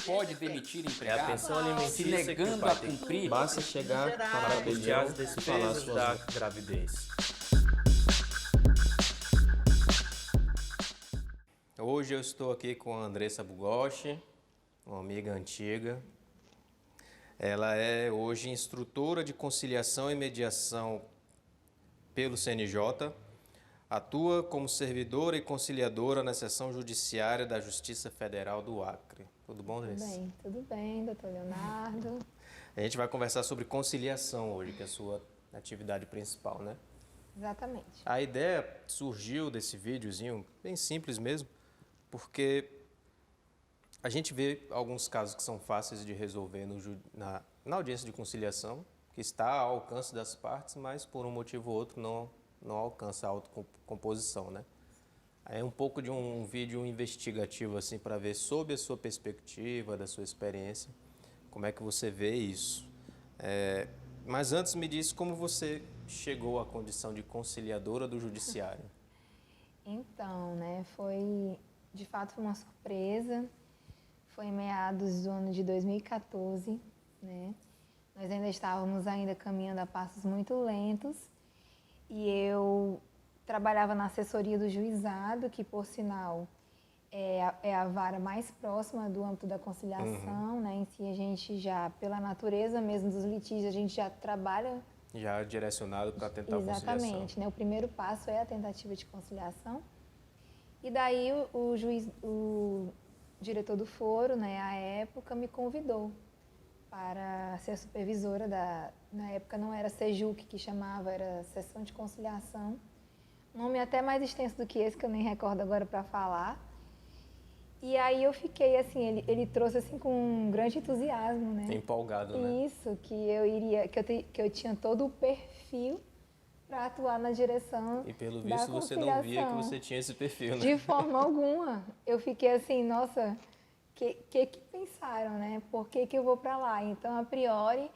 Pode demitir É a empregado pensão se alimentícia que o negando pai a tem que cumprir. Basta chegar para a custear rebelião as e falar despesas suas da letras. gravidez. Hoje eu estou aqui com a Andressa Bugoshi, uma amiga antiga. Ela é hoje instrutora de conciliação e mediação pelo CNJ, atua como servidora e conciliadora na seção judiciária da Justiça Federal do Acre. Tudo bom, Andressa? Tudo bem, doutor Leonardo. A gente vai conversar sobre conciliação hoje, que é a sua atividade principal, né? Exatamente. A ideia surgiu desse videozinho, bem simples mesmo, porque a gente vê alguns casos que são fáceis de resolver na audiência de conciliação, que está ao alcance das partes, mas por um motivo ou outro não alcança a autocomposição, né? É um pouco de um vídeo investigativo assim para ver sob a sua perspectiva, da sua experiência, como é que você vê isso. Mas antes me diz como você chegou à condição de conciliadora do judiciário. Então, né, de fato foi uma surpresa. Foi em meados do ano de 2014, né? Nós ainda estávamos caminhando a passos muito lentos e eu trabalhava na assessoria do juizado, que por sinal é a vara mais próxima do âmbito da conciliação, né? Em si a gente já, pela natureza mesmo dos litígios, a gente já trabalha... Já direcionado para tentar a conciliação. Exatamente, né? O primeiro passo é a tentativa de conciliação. E daí o diretor do foro, né, à época, me convidou para ser a supervisora na época não era SEJUC que chamava, era Seção de Conciliação. Nome até mais extenso do que esse, que eu nem recordo agora para falar. E aí eu fiquei assim, ele trouxe assim com um grande entusiasmo, né? Empolgado, né? Isso, que eu tinha todo o perfil para atuar na direção E pelo da visto você não via que conciliação. você tinha esse perfil, né? De forma alguma. Eu fiquei assim, nossa, que pensaram, né? Por que eu vou para lá? Então, a priori,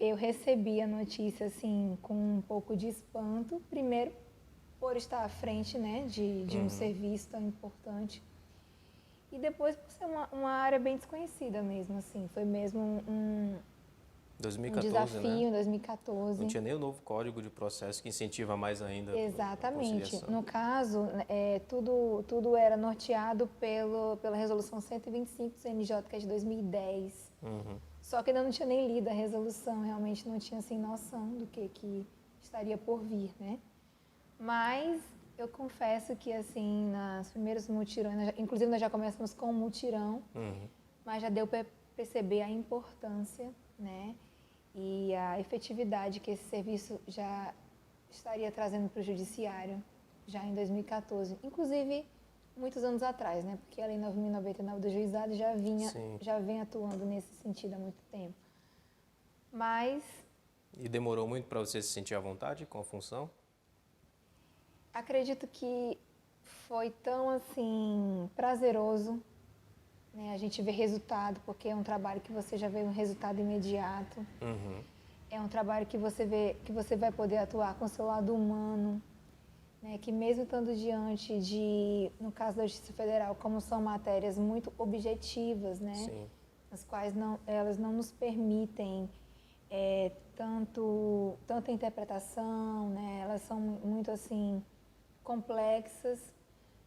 eu recebi a notícia assim com um pouco de espanto. Primeiro, por estar à frente, né, de um serviço tão importante. E depois por ser uma área bem desconhecida mesmo, assim. Foi mesmo um 2014, desafio né? em 2014. Não tinha nem o novo Código de Processo que incentiva mais ainda a Exatamente. conciliação. No caso, tudo era norteado pela Resolução 125 do CNJ, que é de 2010. Só que ainda não tinha nem lido a resolução, realmente não tinha assim, noção do que estaria por vir, né? Mas eu confesso que, assim, nos primeiros mutirões, inclusive nós já começamos com um mutirão, mas já deu para perceber a importância, né? E a efetividade que esse serviço já estaria trazendo para o judiciário, já em 2014. Inclusive, muitos anos atrás, né? Porque a Lei 9.099 do Juizado já vem atuando nesse sentido há muito tempo. Mas... E demorou muito para você se sentir à vontade com a função? acredito que foi tão, assim, prazeroso, né? A gente vê resultado, porque é um trabalho que você já vê um resultado imediato. É um trabalho que você vê que você vai poder atuar com o seu lado humano, né? Que mesmo estando diante de, no caso da Justiça Federal, como são matérias muito objetivas, né? Sim. As quais elas não nos permitem tanta interpretação, né? Elas são muito, assim, complexas,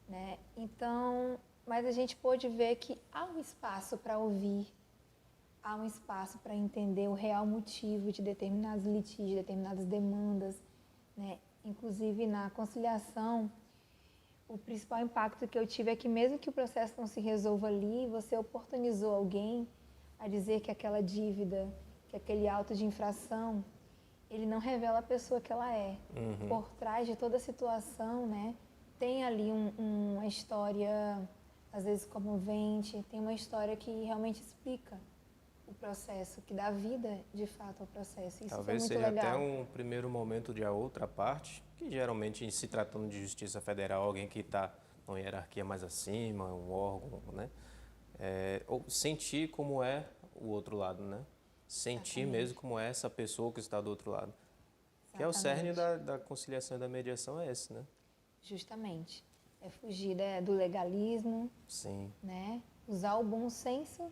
né? Então, mas a gente pôde ver que há um espaço para ouvir, há um espaço para entender o real motivo de determinados litígios, determinadas demandas, né? Inclusive na conciliação, o principal impacto que eu tive é que mesmo que o processo não se resolva ali, você oportunizou alguém a dizer que aquela dívida, que aquele auto de infração, ele não revela a pessoa que ela é. Por trás de toda a situação, né, tem ali uma história, às vezes comovente, tem uma história que realmente explica o processo, que dá vida, de fato, ao processo. Isso Talvez foi muito seja legal. até um primeiro momento de a outra parte, que geralmente, se tratando de Justiça Federal, alguém que está numa hierarquia mais acima, um órgão, né? Ou sentir como é o outro lado, né? Sentir mesmo como é essa pessoa que está do outro lado. Que é o cerne da conciliação e da mediação, é esse, né? Justamente. É fugir do legalismo, Sim. né? usar o bom senso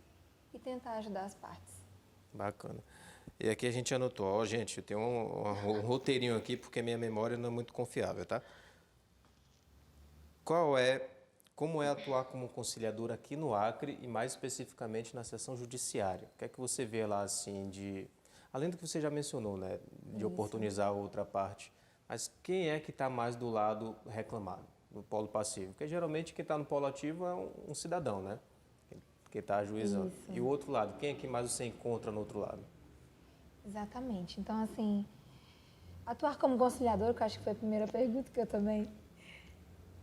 e tentar ajudar as partes. Bacana. E aqui a gente anotou, ó, gente, eu tenho um roteirinho aqui porque minha memória não é muito confiável, tá? Como é atuar como conciliador aqui no Acre e mais especificamente na seção judiciária? O que é que você vê lá assim além do que você já mencionou, né, de Isso. oportunizar a outra parte, mas quem é que está mais do lado reclamado, no polo passivo? Porque geralmente quem está no polo ativo é um cidadão, né? Quem está ajuizando. Isso. E o outro lado, quem é que mais você encontra no outro lado? Exatamente. Então, assim, atuar como conciliador, que eu acho que foi a primeira pergunta que eu também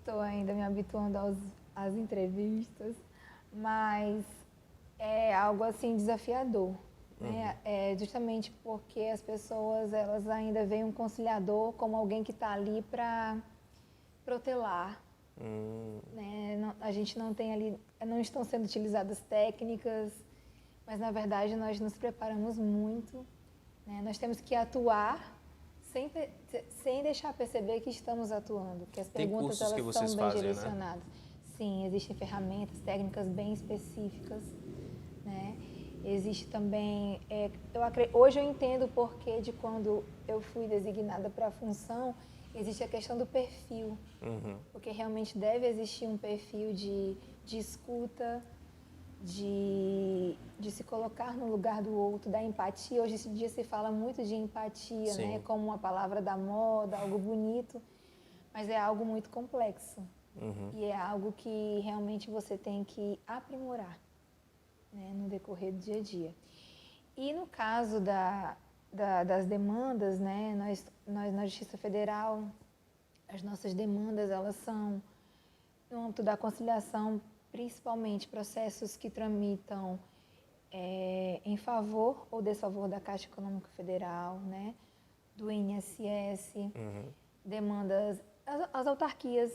estou ainda me habituando às entrevistas, mas é algo assim desafiador, né? É justamente porque as pessoas elas ainda veem um conciliador como alguém que está ali para protelar, né? A gente não tem ali, não estão sendo utilizadas técnicas, mas na verdade nós nos preparamos muito, né? Nós temos que atuar sem deixar perceber que estamos atuando, que as Tem perguntas cursos que elas vocês são bem fazem, né? direcionadas. Sim, existem ferramentas, técnicas bem específicas, né? Existe também, hoje eu entendo o porquê de quando eu fui designada para a função, existe a questão do perfil, porque realmente deve existir um perfil de escuta, de se colocar no lugar do outro, da empatia. Hoje em dia se fala muito de empatia, Sim. né? Como uma palavra da moda, algo bonito, mas é algo muito complexo. E é algo que realmente você tem que aprimorar, né? No decorrer do dia a dia. E no caso das demandas, né? Nós na Justiça Federal, as nossas demandas, elas são no âmbito da conciliação, principalmente processos que tramitam em favor ou desfavor da Caixa Econômica Federal, né, do INSS, demandas, as autarquias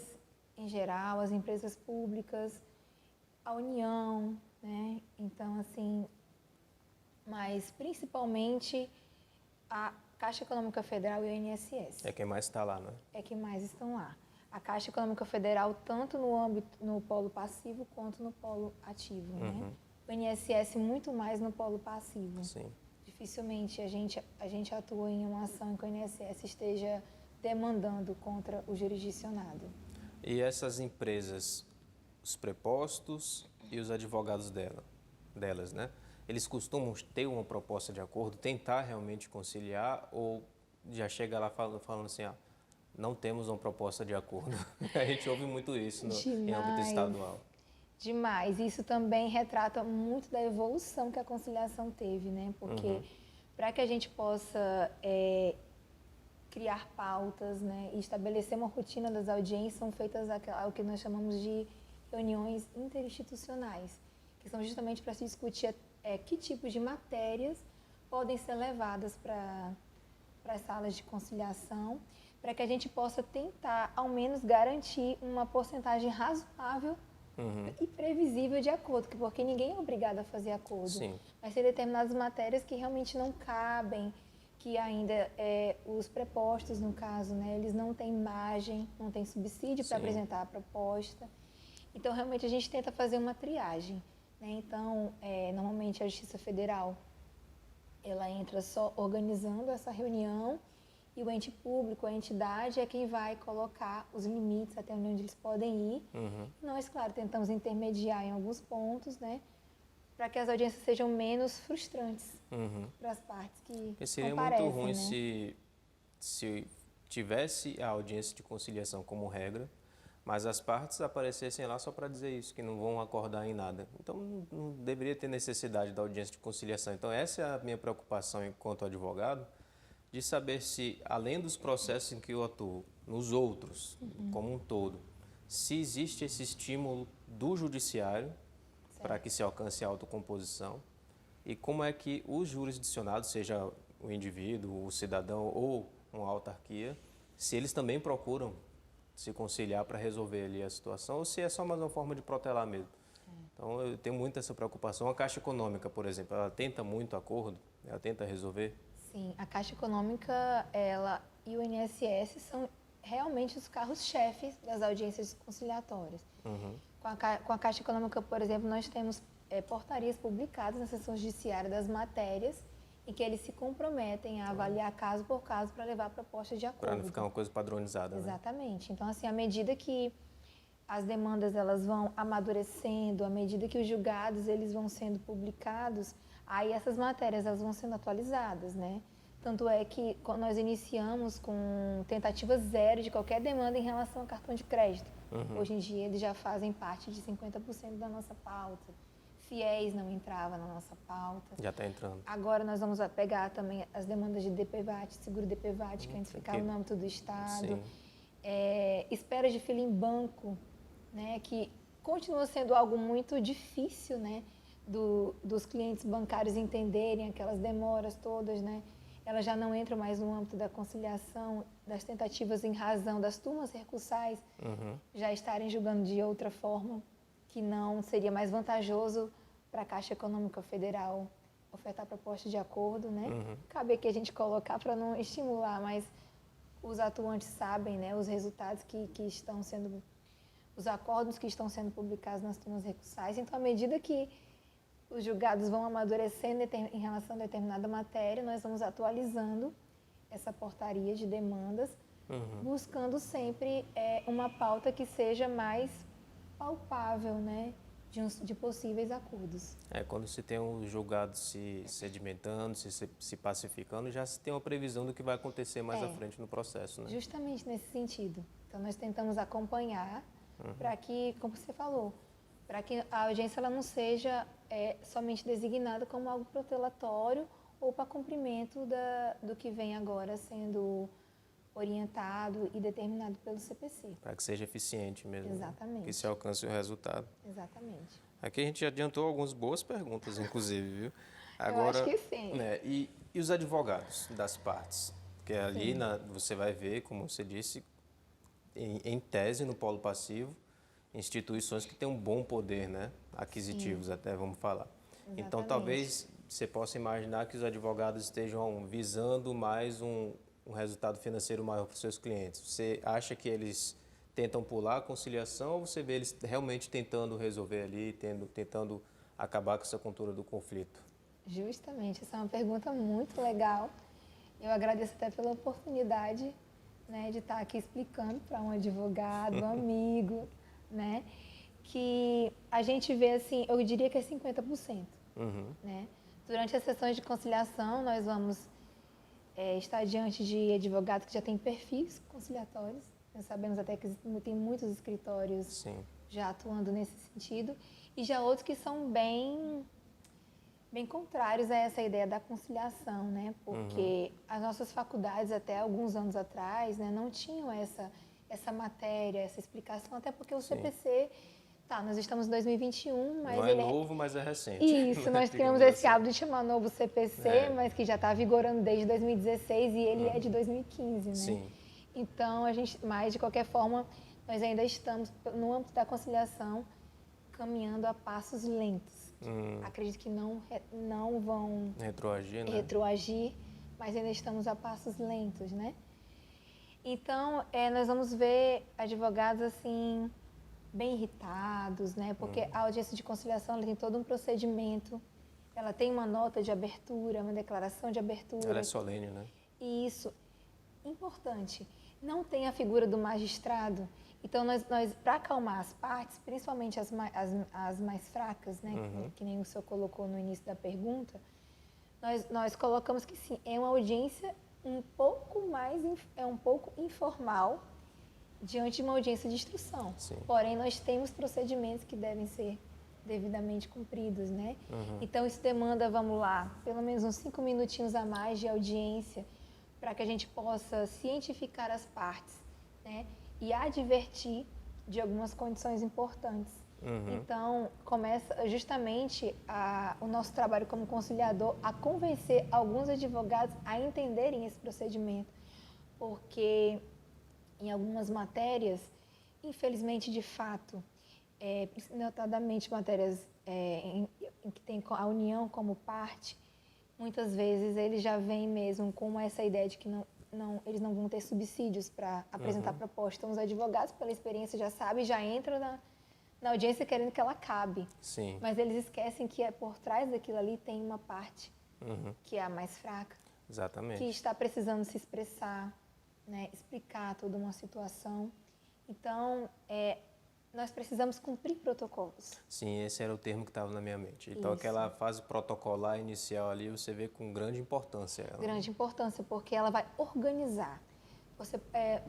em geral, as empresas públicas, a União, né, então assim, mas principalmente a Caixa Econômica Federal e o INSS. É quem mais está lá, né? É que mais estão lá. A Caixa Econômica Federal, tanto no polo passivo quanto no polo ativo, né? O INSS muito mais no polo passivo. Sim. Dificilmente a gente atua em uma ação em que o INSS esteja demandando contra o jurisdicionado. E essas empresas, os prepostos e os advogados delas, né? Eles costumam ter uma proposta de acordo, tentar realmente conciliar ou já chega lá falando assim, ah, não temos uma proposta de acordo. A gente ouve muito isso em âmbito estadual. Demais. Isso também retrata muito da evolução que a conciliação teve, né? Porque para que a gente possa criar pautas, né, e estabelecer uma rotina das audiências, são feitas o que nós chamamos de reuniões interinstitucionais, que são justamente para se discutir que tipos de matérias podem ser levadas para as salas de conciliação, para que a gente possa tentar, ao menos, garantir uma porcentagem razoável e previsível de acordo, porque ninguém é obrigado a fazer acordo. Sim. Mas tem determinadas matérias que realmente não cabem, que ainda os prepostos, no caso, né, eles não têm margem, não têm subsídio para apresentar a proposta. Então, realmente, a gente tenta fazer uma triagem, né? Então, normalmente, a Justiça Federal, ela entra só organizando essa reunião e o ente público, a entidade, é quem vai colocar os limites até onde eles podem ir. Nós, claro, tentamos intermediar em alguns pontos, né, para que as audiências sejam menos frustrantes para as partes que Porque seria comparecem, muito ruim, né? se tivesse a audiência de conciliação como regra, mas as partes aparecessem lá só para dizer isso, que não vão acordar em nada. Então, não deveria ter necessidade da audiência de conciliação. Então, essa é a minha preocupação enquanto advogado, de saber se, além dos processos em que eu atuo, nos outros, como um todo, se existe esse estímulo do judiciário para que se alcance a autocomposição e como é que os jurisdicionados, seja o indivíduo, o cidadão ou uma autarquia, se eles também procuram se conciliar para resolver ali a situação ou se é só mais uma forma de protelar mesmo. Então, eu tenho muito essa preocupação. A Caixa Econômica, por exemplo, ela tenta muito acordo, ela tenta resolver. Sim, a Caixa Econômica, ela e o INSS são realmente os carros-chefes das audiências conciliatórias. Com Com a Caixa Econômica, por exemplo, nós temos portarias publicadas na seção judiciária das matérias em que eles se comprometem a avaliar caso por caso para levar a proposta de acordo. Para não ficar uma coisa padronizada, né? Exatamente. Então, assim, à medida que as demandas elas vão amadurecendo, à medida que os julgados eles vão sendo publicados, aí essas matérias elas vão sendo atualizadas, né? Tanto é que quando nós iniciamos com tentativa zero de qualquer demanda em relação ao cartão de crédito. Hoje em dia eles já fazem parte de 50% da nossa pauta. FIES não entrava na nossa pauta. Já está entrando. Agora nós vamos pegar também as demandas de DPVAT, seguro DPVAT, que antes ficava no âmbito do Estado. Espera de fila em banco, né, que continua sendo algo muito difícil, né, dos clientes bancários entenderem aquelas demoras todas, né? Elas já não entram mais no âmbito da conciliação, das tentativas em razão das turmas recursais já estarem julgando de outra forma, que não seria mais vantajoso para a Caixa Econômica Federal ofertar proposta de acordo, né? Cabe aqui a gente colocar para não estimular, mas os atuantes sabem, né, os resultados que estão sendo, os acordos que estão sendo publicados nas turmas recursais. Então, à medida que os julgados vão amadurecendo em relação a determinada matéria, nós vamos atualizando essa portaria de demandas, buscando sempre uma pauta que seja mais palpável, né, de possíveis acordos. Quando se tem um julgado se sedimentando, se pacificando, já se tem uma previsão do que vai acontecer mais à frente no processo, né? Justamente nesse sentido. Então, nós tentamos acompanhar para que, como você falou, para que a audiência ela não seja somente designada como algo protelatório ou para cumprimento do que vem agora sendo orientado e determinado pelo CPC. Para que seja eficiente mesmo. Exatamente. Né? Que se alcance o resultado. Exatamente. Aqui a gente já adiantou algumas boas perguntas, inclusive, viu? Agora, eu acho que sim. Né, e os advogados das partes? Porque ali você vai ver, como você disse, em tese, no polo passivo, instituições que têm um bom poder, né, aquisitivos, até vamos falar. Exatamente. Então, talvez você possa imaginar que os advogados estejam visando mais um resultado financeiro maior para os seus clientes. Você acha que eles tentam pular a conciliação ou você vê eles realmente tentando resolver ali, tentando acabar com essa cultura do conflito? Justamente, essa é uma pergunta muito legal. Eu agradeço até pela oportunidade, né, de estar aqui explicando para um advogado, um amigo, né, que a gente vê assim, eu diria que é 50%. Né? Durante as sessões de conciliação, nós vamos estar diante de advogados que já têm perfis conciliatórios. Nós sabemos até que tem muitos escritórios já atuando nesse sentido, e já outros que são bem contrários a essa ideia da conciliação, né? Porque as nossas faculdades, até alguns anos atrás, né, não tinham essa matéria, essa explicação, até porque o CPC, nós estamos em 2021, mas não é novo, mas é recente. Isso, nós temos esse hábito de chamar novo CPC, mas que já está vigorando desde 2016 e ele é de 2015, né? Sim. Então, mas de qualquer forma, nós ainda estamos, no âmbito da conciliação, caminhando a passos lentos. Acredito que não vão retroagir, mas ainda estamos a passos lentos, né? Então, nós vamos ver advogados assim bem irritados, né? Porque a audiência de conciliação ela tem todo um procedimento, ela tem uma nota de abertura, uma declaração de abertura. Ela é solene, né? Isso, importante. Não tem a figura do magistrado. Então, nós para acalmar as partes, principalmente as mais fracas, né, que nem o senhor colocou no início da pergunta, nós colocamos que sim, é uma audiência um pouco informal diante de uma audiência de instrução. Sim. Porém, nós temos procedimentos que devem ser devidamente cumpridos, né? Então, isso demanda, vamos lá, pelo menos uns 5 minutinhos a mais de audiência para que a gente possa cientificar as partes, né? E advertir de algumas condições importantes. Então, começa justamente o nosso trabalho como conciliador a convencer alguns advogados a entenderem esse procedimento, porque em algumas matérias, infelizmente, de fato, notadamente matérias em que tem a União como parte, muitas vezes eles já vêm mesmo com essa ideia de que eles não vão ter subsídios para apresentar proposta. Então, os advogados, pela experiência, já sabem, já entram na audiência querendo que ela acabe. Sim. Mas eles esquecem que por trás daquilo ali tem uma parte que é a mais fraca, Exatamente. que está precisando se expressar, né, explicar toda uma situação. Então, nós precisamos cumprir protocolos. Sim, esse era o termo que estava na minha mente. Então, Isso. aquela fase protocolar inicial ali, você vê com grande importância ela. Grande importância, porque ela vai organizar. Você,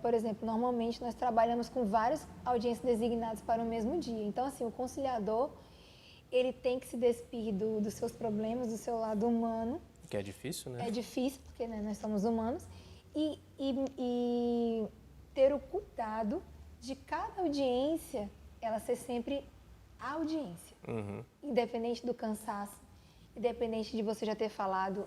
por exemplo, normalmente nós trabalhamos com várias audiências designadas para o mesmo dia. Então, assim, o conciliador, ele tem que se despir dos seus problemas, do seu lado humano. Que é difícil, né? É difícil, porque né, nós somos humanos. E ter o cuidado de cada audiência, ela ser sempre a audiência. Independente do cansaço, independente de você já ter falado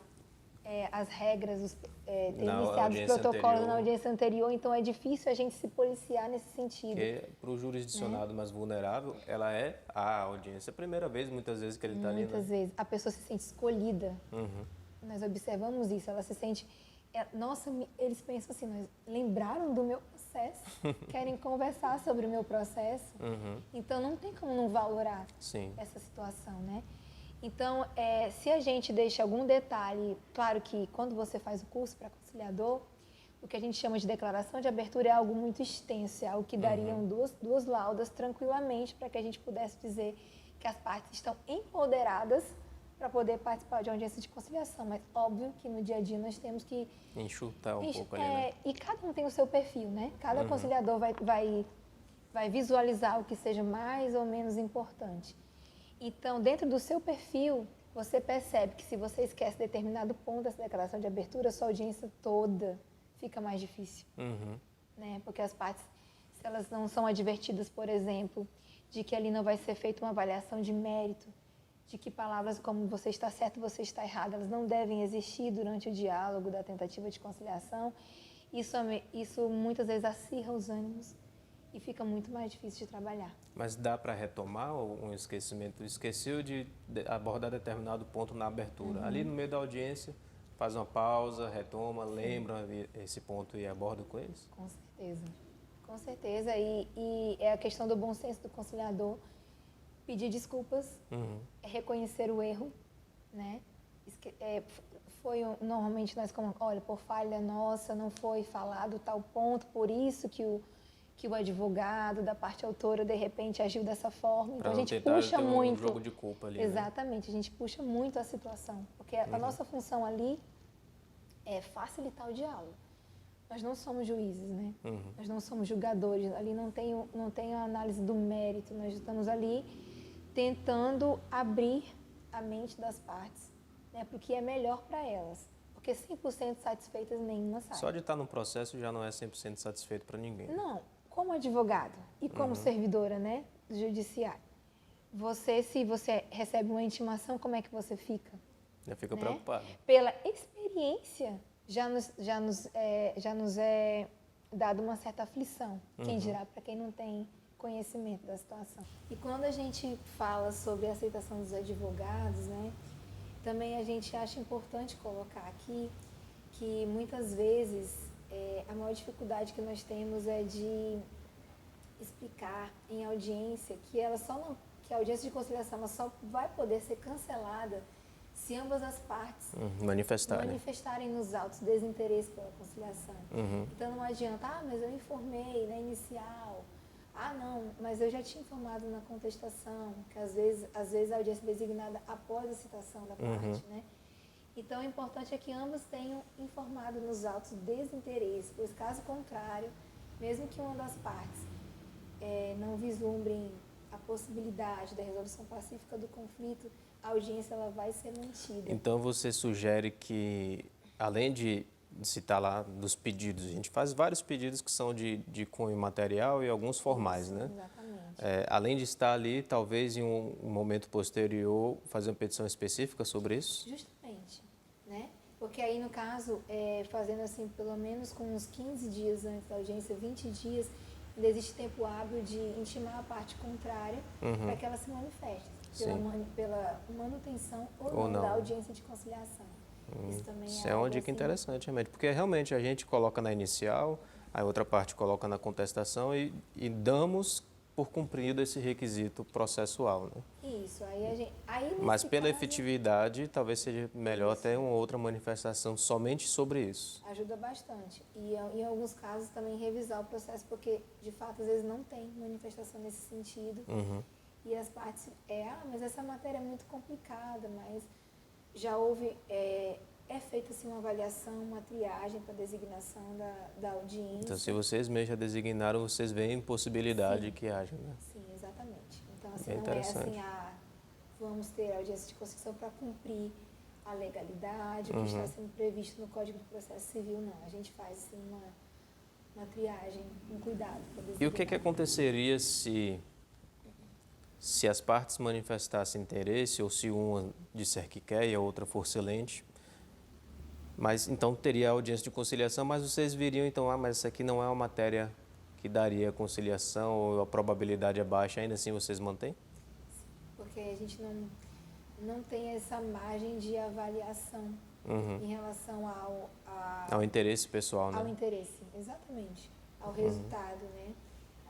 as regras, ter iniciado os protocolos na audiência anterior, então é difícil a gente se policiar nesse sentido. Porque para o jurisdicionado mais vulnerável, ela é a audiência. É a primeira vez, muitas vezes, que ele está ali. Muitas vezes. A pessoa se sente escolhida. Nós observamos isso, ela se sente... Nossa, eles pensam assim, nós lembraram do meu processo, querem conversar sobre o meu processo, então não tem como não valorar essa situação, né? Então, se a gente deixa algum detalhe, claro que quando você faz o curso para conciliador, o que a gente chama de declaração de abertura é algo muito extenso, é algo que dariam duas laudas tranquilamente para que a gente pudesse dizer que as partes estão empoderadas para poder participar de uma audiência de conciliação, mas óbvio que no dia a dia nós temos que enxutar um pouco ali, né? E cada um tem o seu perfil, né? Cada conciliador vai visualizar o que seja mais ou menos importante. Então, dentro do seu perfil, você percebe que se você esquece determinado ponto dessa declaração de abertura, a sua audiência toda fica mais difícil, né? Porque as partes, se elas não são advertidas, por exemplo, de que ali não vai ser feita uma avaliação de mérito, de que palavras como você está certo, você está errado, elas não devem existir durante o diálogo da tentativa de conciliação. Isso muitas vezes acirra os ânimos e fica muito mais difícil de trabalhar. Mas dá para retomar um esquecimento? Esqueceu de abordar determinado ponto na abertura. Ali no meio da audiência, faz uma pausa, retoma, lembra esse ponto e aborda com eles? Com certeza. Com certeza. E é a questão do bom senso do conciliador. Pedir desculpas, reconhecer o erro, né? Normalmente nós como, olha, por falha nossa não foi falado tal ponto, por isso que o advogado da parte autora de repente agiu dessa forma. Então a gente puxa muito. Um jogo de culpa ali. Exatamente, a gente puxa muito a situação, porque a nossa função ali é facilitar o diálogo. Nós não somos juízes, né? Nós não somos julgadores. Ali não tem a análise do mérito. Nós estamos ali tentando abrir a mente das partes, né, porque é melhor para elas. Porque 100% satisfeitas nenhuma sai. Só de estar no processo já não é 100% satisfeito para ninguém. Não, como advogado e como servidora, né, do judiciário, se você recebe uma intimação, como é que você fica? Já fica preocupado. Pela experiência, já nos é dado uma certa aflição. Quem dirá para quem não tem conhecimento da situação. E quando a gente fala sobre a aceitação dos advogados, né, também a gente acha importante colocar aqui que muitas vezes a maior dificuldade que nós temos é de explicar em audiência que a audiência de conciliação ela só vai poder ser cancelada se ambas as partes manifestarem nos autos desinteresse pela conciliação. Então não adianta, mas eu informei na inicial. Não, mas eu já tinha informado na contestação, que às vezes a audiência designada após a citação da parte, né? Então, o importante é que ambos tenham informado nos autos desinteresse, pois caso contrário, mesmo que uma das partes não vislumbrem a possibilidade da resolução pacífica do conflito, a audiência ela vai ser mantida. Então, você sugere que, além de citar lá dos pedidos, a gente faz vários pedidos que são de cunho material e alguns formais, né? Exatamente. Além de estar ali, talvez em um momento posterior, fazer uma petição específica sobre isso? Justamente, né? Porque aí, no caso, fazendo assim, pelo menos com uns 15 dias antes da audiência, 20 dias, ainda existe tempo hábil de intimar a parte contrária para que ela se manifeste pela manutenção ou não da audiência de conciliação. Isso também é uma dica interessante, realmente, porque realmente a gente coloca na inicial, a outra parte coloca na contestação e damos por cumprido esse requisito processual, né? Isso, aí Mas nesse pela caso, efetividade, talvez seja melhor ter uma outra manifestação somente sobre isso. ajuda bastante. E em alguns casos também revisar o processo, porque de fato às vezes não tem manifestação nesse sentido. Uhum. E as partes, mas essa matéria é muito complicada, mas já houve, é feita assim uma avaliação, uma triagem para designação da audiência. Então, se vocês mesmos já designaram, vocês veem possibilidade Sim. que haja, né? Sim, exatamente. Então, assim, Bem não é interessante. assim, vamos ter audiência de conciliação para cumprir a legalidade, o que está sendo previsto no Código de Processo Civil, não. A gente faz, assim, uma triagem, um cuidado para designar. E o que aconteceria se as partes manifestassem interesse, ou se uma disser que quer e a outra for silente? Mas então teria audiência de conciliação, mas vocês viriam então, mas isso aqui não é uma matéria que daria conciliação, ou a probabilidade é baixa, ainda assim vocês mantêm? Porque a gente não tem essa margem de avaliação em relação Ao interesse pessoal, ao né? interesse, exatamente, ao resultado, né?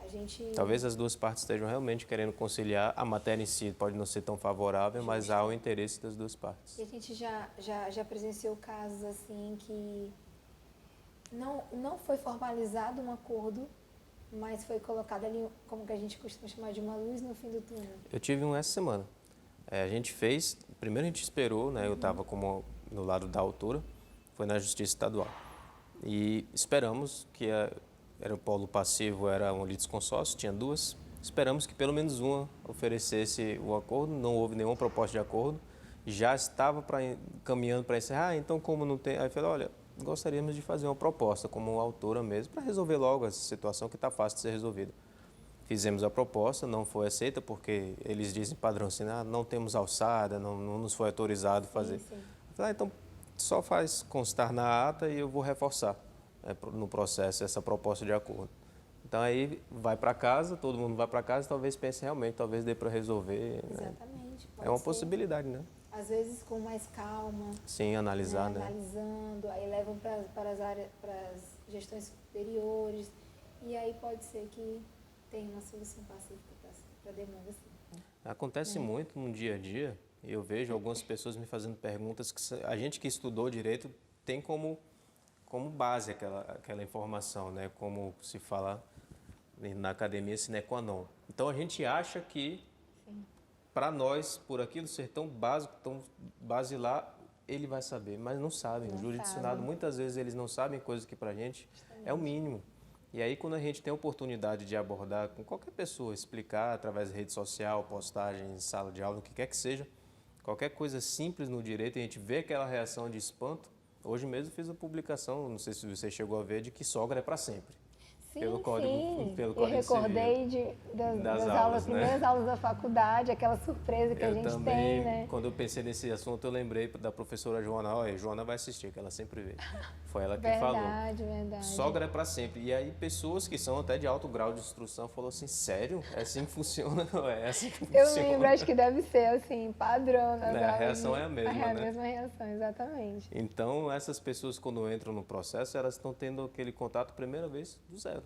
A gente... Talvez as duas partes estejam realmente querendo conciliar, a matéria em si pode não ser tão favorável, mas há o interesse das duas partes. E a gente já presenciou casos assim que não foi formalizado um acordo, mas foi colocado ali, como que a gente costuma chamar de uma luz no fim do túnel. Eu tive um essa semana. A gente fez, primeiro a gente esperou, né? Eu estava como no lado da autora, foi na Justiça Estadual. E esperamos que era o polo passivo, era um litisconsórcio, tinha duas. Esperamos que pelo menos uma oferecesse o acordo, não houve nenhuma proposta de acordo. Já estava caminhando para encerrar, então como não tem... Aí eu falei, olha, gostaríamos de fazer uma proposta como autora mesmo, para resolver logo essa situação que está fácil de ser resolvida. Fizemos a proposta, não foi aceita porque eles dizem padrão assim, não temos alçada, não nos foi autorizado fazer. Sim. Eu falei, então só faz constar na ata e eu vou reforçar no processo essa proposta de acordo. Então aí vai para casa, todo mundo vai para casa, talvez pense realmente, talvez dê para resolver. Exatamente. Né? É uma possibilidade, né? Às vezes com mais calma. Sim, analisar, né? Analisando, aí levam para as áreas, para as gestões superiores, e aí pode ser que tenha uma solução pacífica para a demanda, sim. Acontece muito no dia a dia, e eu vejo algumas pessoas me fazendo perguntas que a gente que estudou direito tem como base aquela informação, né? Como se fala na academia sine qua non. Então a gente acha que, para nós, por aquilo ser tão básico, tão basilar, ele vai saber, mas não sabem. O jurisdicionado, muitas vezes, eles não sabem coisas que para a gente é o mínimo. E aí, quando a gente tem a oportunidade de abordar com qualquer pessoa, explicar através da rede social, postagem, sala de aula, o que quer que seja, qualquer coisa simples no direito, a gente vê aquela reação de espanto. Hoje mesmo fiz a publicação, não sei se você chegou a ver, de que sogra é para sempre. Sim, pelo Código eu recordei das aulas, né? primeiras aulas da faculdade, aquela surpresa que a gente também, tem, né? Quando eu pensei nesse assunto, eu lembrei da professora Joana. Olha, Joana vai assistir, que ela sempre vê. Foi ela que falou. Verdade. Sogra é para sempre. E aí pessoas que são até de alto grau de instrução falou assim, sério? É assim que funciona? É assim que funciona? Eu lembro, acho que deve ser assim, padrão. A reação é a mesma, É a né? mesma reação, exatamente. Então, essas pessoas quando entram no processo, elas estão tendo aquele contato primeira vez do zero.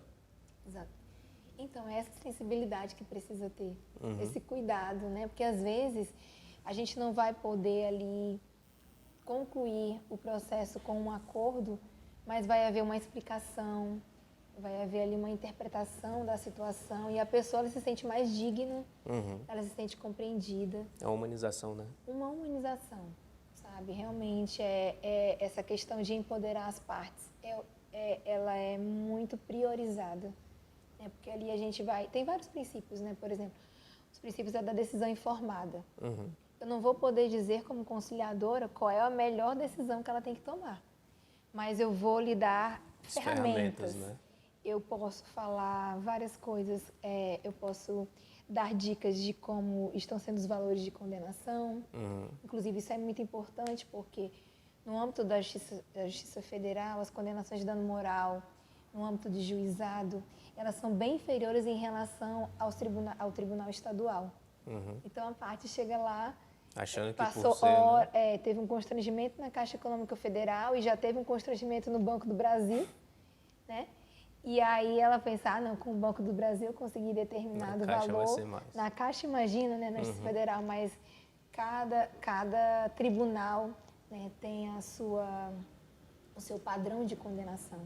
Exato. Então, é essa sensibilidade que precisa ter, esse cuidado, né? Porque às vezes a gente não vai poder ali concluir o processo com um acordo, mas vai haver uma explicação, vai haver ali uma interpretação da situação e a pessoa ela se sente mais digna, ela se sente compreendida. É uma humanização, né? Uma humanização, sabe? Realmente é essa questão de empoderar as partes, ela é muito priorizada. Porque ali a gente tem vários princípios, né? Por exemplo, os princípios da decisão informada. Eu não vou poder dizer como conciliadora qual é a melhor decisão que ela tem que tomar, mas eu vou lhe dar ferramentas. Né? Eu posso falar várias coisas, eu posso dar dicas de como estão sendo os valores de condenação. Inclusive, isso é muito importante porque no âmbito da Justiça Federal, as condenações de dano moral, no âmbito de juizado, elas são bem inferiores em relação ao Tribunal Estadual. Então, a parte chega lá, achando que passou por ser, né? Teve um constrangimento na Caixa Econômica Federal e já teve um constrangimento no Banco do Brasil, né? E aí ela pensa, não, com o Banco do Brasil eu consegui determinado Na Caixa vai valor. ser mais. Na Caixa, imagina, né, na Justiça Federal, mas cada tribunal, né, tem o seu padrão de condenação.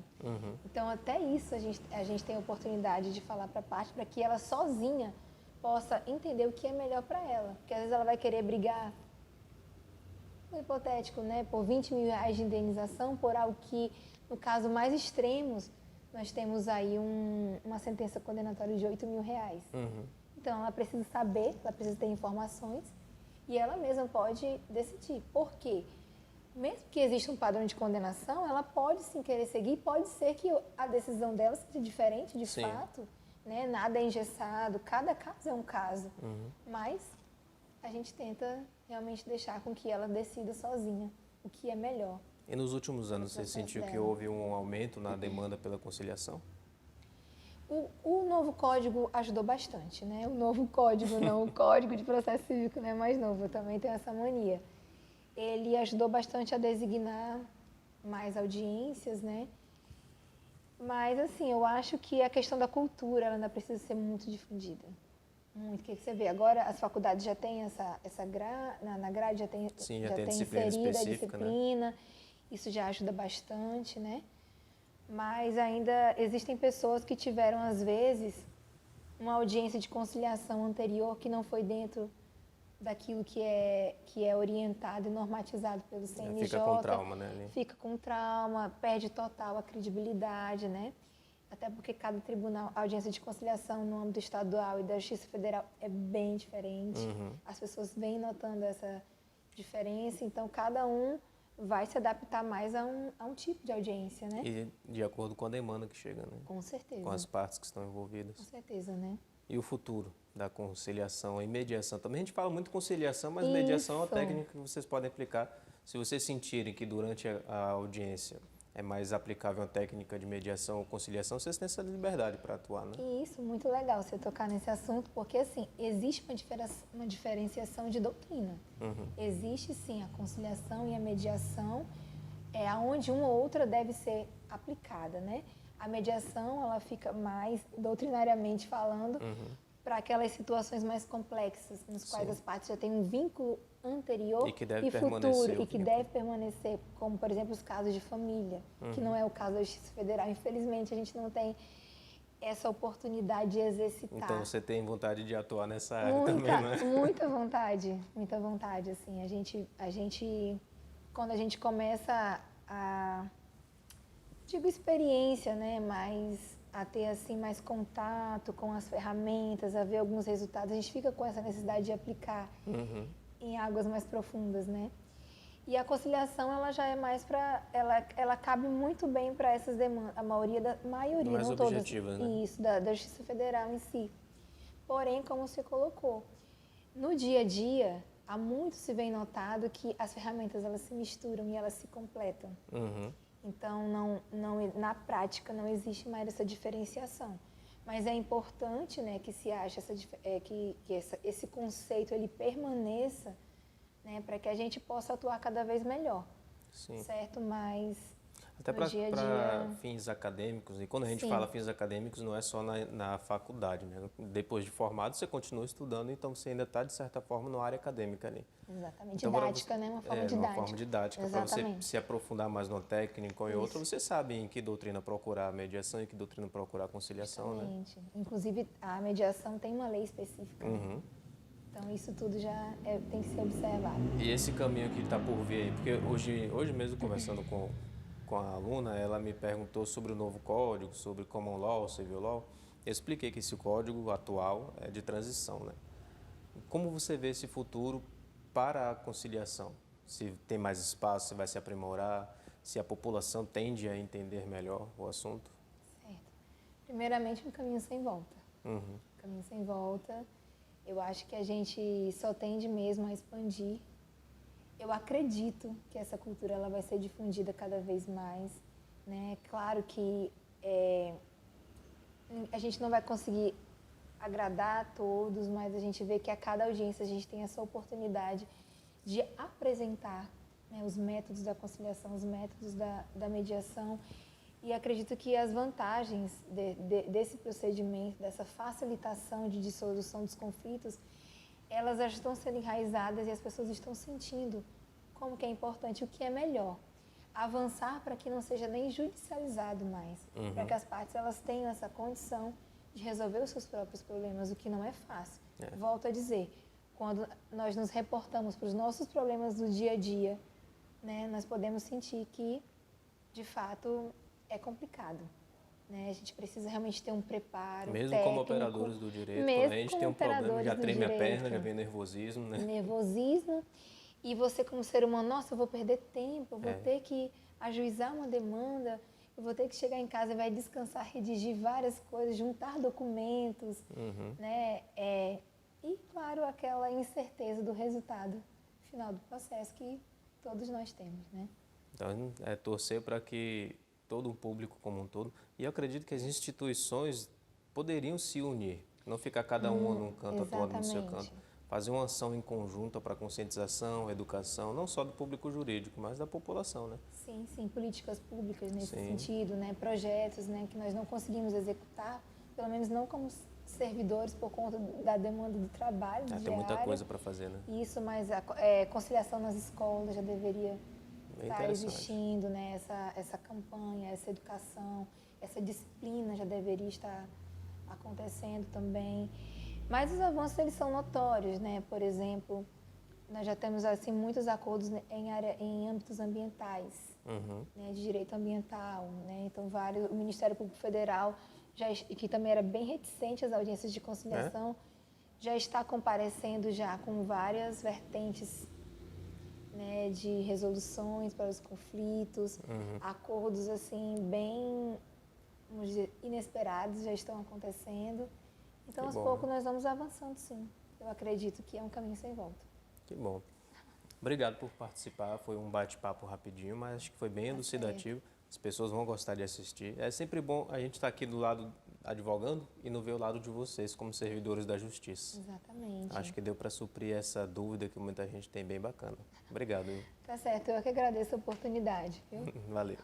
Então, até isso a gente tem a oportunidade de falar para a parte, para que ela sozinha possa entender o que é melhor para ela. Porque às vezes ela vai querer brigar, um hipotético, né, por 20 mil reais de indenização, por algo que, no caso mais extremos, nós temos aí uma sentença condenatória de 8 mil reais. Então, ela precisa saber, ela precisa ter informações e ela mesma pode decidir. Por quê? Mesmo que exista um padrão de condenação, ela pode sim querer seguir, pode ser que a decisão dela seja diferente de Sim. fato, né? Nada é engessado, cada caso é um caso. Mas a gente tenta realmente deixar com que ela decida sozinha o que é melhor. E nos últimos anos, você sentiu que houve um aumento na demanda pela conciliação? O novo código ajudou bastante, né? O novo código, não o Código de Processo Cívico, né? Mais novo, eu também tenho essa mania. Ele ajudou bastante a designar mais audiências, né? Mas, assim, eu acho que a questão da cultura ela ainda precisa ser muito difundida. Muito. O que você vê? Agora as faculdades já têm na grade já tem, Sim, já tem tem disciplina inserida a específica, disciplina. Isso já ajuda bastante, né? Mas ainda existem pessoas que tiveram, às vezes, uma audiência de conciliação anterior que não foi dentro daquilo que é orientado e normatizado pelo CNJ. Fica com trauma, né? Ali. Fica com trauma, perde total a credibilidade, né? Até porque cada tribunal, a audiência de conciliação no âmbito estadual e da Justiça Federal é bem diferente. As pessoas vêm notando essa diferença, então cada um vai se adaptar mais a um tipo de audiência, né? E de acordo com a demanda que chega, né? Com certeza. Com as partes que estão envolvidas. Com certeza, né? E o futuro da conciliação e mediação? Também a gente fala muito conciliação, mas mediação é uma técnica que vocês podem aplicar. Se vocês sentirem que durante a audiência é mais aplicável a técnica de mediação ou conciliação, vocês têm essa liberdade para atuar, né? Isso, muito legal você tocar nesse assunto, porque assim, existe uma diferenciação de doutrina. Existe sim a conciliação e a mediação, aonde uma ou outra deve ser aplicada, né? A mediação, ela fica mais, doutrinariamente falando, para aquelas situações mais complexas, nos quais as partes já têm um vínculo anterior e futuro, e que deve permanecer, como, por exemplo, os casos de família, que não é o caso da Justiça Federal. Infelizmente, a gente não tem essa oportunidade de exercitar. Então, você tem vontade de atuar nessa área também, né? Muita vontade, assim. A gente, quando a gente começa digo experiência, né, a ter assim mais contato com as ferramentas, a ver alguns resultados, a gente fica com essa necessidade de aplicar em águas mais profundas, né? E a conciliação, ela já é mais para, ela cabe muito bem para essas demandas, a maioria, mais não todas, objetivas, né? isso, da Justiça Federal em si. Porém, como você colocou, no dia a dia, há muito se vem notado que as ferramentas, elas se misturam e elas se completam. Então, na prática, não existe mais essa diferenciação. Mas é importante, né, que se ache esse conceito ele permaneça, né, para que a gente possa atuar cada vez melhor. Sim. Certo? Mas até para fins acadêmicos, e quando a gente fala fins acadêmicos, não é só na faculdade, né? Depois de formado, você continua estudando, então você ainda está, de certa forma, na área acadêmica ali. Exatamente, Então, didática, né? Uma forma didática. Uma forma didática, para você se aprofundar mais numa técnica ou em outra, você sabe em que doutrina procurar a mediação e em que doutrina procurar a conciliação, Exatamente. Né? Inclusive, a mediação tem uma lei específica. Né? Então, isso tudo já tem que ser observado. E esse caminho que está por vir aí, porque hoje mesmo, conversando com a aluna, ela me perguntou sobre o novo código, sobre Common Law, Civil Law. Eu expliquei que esse código atual é de transição, né? Como você vê esse futuro para a conciliação? Se tem mais espaço, se vai se aprimorar, se a população tende a entender melhor o assunto? Certo. Primeiramente, um caminho sem volta. Caminho sem volta. Eu acho que a gente só tende mesmo a expandir. Eu acredito que essa cultura ela vai ser difundida cada vez mais, né? Claro que a gente não vai conseguir agradar a todos, mas a gente vê que a cada audiência a gente tem essa oportunidade de apresentar, né, os métodos da conciliação, os métodos da mediação E acredito que as vantagens desse procedimento, dessa facilitação de dissolução dos conflitos, elas já estão sendo enraizadas e as pessoas estão sentindo como que é importante, o que é melhor. Avançar para que não seja nem judicializado mais, para que as partes elas tenham essa condição de resolver os seus próprios problemas, o que não é fácil. Volto a dizer, quando nós nos reportamos para os nossos problemas do dia a dia, né, nós podemos sentir que, de fato, é complicado. Né? A gente precisa realmente ter um preparo mesmo técnico. Como operadores do direito, Mesmo quando a gente tem um problema, já treme a perna, já vem nervosismo, né? Nervosismo. E você como ser humano, nossa, eu vou perder tempo, eu vou ter que ajuizar uma demanda, eu vou ter que chegar em casa e vai descansar, redigir várias coisas, juntar documentos, né? E, claro, aquela incerteza do resultado final do processo que todos nós temos, né? Então, é torcer para que todo o público como um todo, e eu acredito que as instituições poderiam se unir, não ficar cada uma num canto, atuando no seu canto, fazer uma ação em conjunto para conscientização, educação, não só do público jurídico, mas da população, né? Sim, sim, políticas públicas nesse sentido, né? Projetos, né, que nós não conseguimos executar, pelo menos não como servidores por conta da demanda do trabalho diário. Tem muita coisa para fazer, né? Isso, mas a conciliação nas escolas já deveria estar existindo, né? Essa campanha, essa educação, essa disciplina já deveria estar acontecendo também. Mas os avanços, eles são notórios, né? Por exemplo, nós já temos assim muitos acordos em âmbitos ambientais, né? De direito ambiental, né? Então, o Ministério Público Federal, que também era bem reticente às audiências de conciliação, já está comparecendo já com várias vertentes, né, de resoluções para os conflitos, acordos assim bem, vamos dizer, inesperados já estão acontecendo. Então, aos poucos, nós vamos avançando, sim. Eu acredito que é um caminho sem volta. Que bom. Obrigado por participar. Foi um bate-papo rapidinho, mas acho que foi bem elucidativo. As pessoas vão gostar de assistir. É sempre bom a gente estar aqui do lado advogando e não ver o lado de vocês como servidores da justiça. Exatamente. Acho que deu para suprir essa dúvida que muita gente tem, bem bacana. Obrigado. Viu? Tá certo. Eu que agradeço a oportunidade. Viu? Valeu.